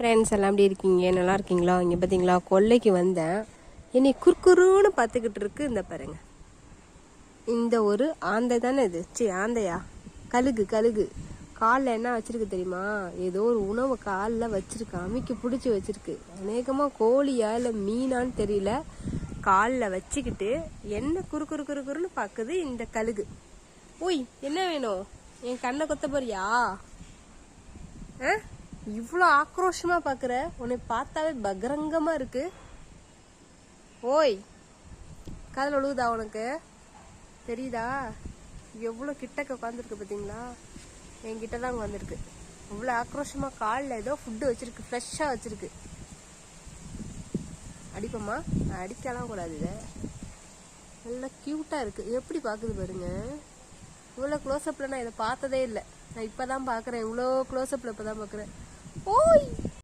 Friends எல்லாம் எப்படி இருக்கீங்க? நல்லா இருக்கீங்களா? இங்கே பார்த்தீங்களா, கொல்லைக்கு வந்தேன். என்னை குறுக்குறுன்னு பார்த்துக்கிட்டு இருக்கு. இந்த பாருங்க, இந்த ஒரு ஆந்தை தானே இது? ஆந்தையா? கழுகு காலில் என்ன வச்சிருக்கு தெரியுமா? ஏதோ ஒரு உணவு காலில் வச்சிருக்கு, அமுக்கி பிடிச்சி வச்சிருக்கு. அநேகமாக கோழியா இல்லை மீனான்னு தெரியல. காலில் வச்சுக்கிட்டு என்ன குறுக்குறுன்னு பார்க்குது இந்த கழுகு. ஓய், என்ன வேணும்? என் கண்ணை கொத்த போறியா? இவ்வளோ ஆக்ரோஷமா பாக்குற? உன்னை பார்த்தாவே பகரங்கமா இருக்கு. ஓய், காதல் ஒழுகுதா உனக்கு? தெரியுதா? எவ்வளோ கிட்டக்க உட்காந்துருக்கு பார்த்தீங்களா? என்கிட்ட தான் உட்காந்துருக்கு. இவ்வளோ ஆக்ரோஷமா காலில் ஏதோ ஃபுட்டு வச்சிருக்கு, ஃப்ரெஷ்ஷாக வச்சிருக்கு. அடிப்போமா? அடிக்கலாம் கூடாது. இதை நல்லா க்யூட்டாக இருக்கு. எப்படி பார்க்குது பாருங்க. இவ்வளோ க்ளோஸ்அப்பில் நான் இதை பார்த்ததே இல்லை. நான் இப்போ தான் பார்க்குறேன். இவ்வளோ க்ளோஸ்அப்பில் இப்போ தான் பார்க்குறேன். ஓய்.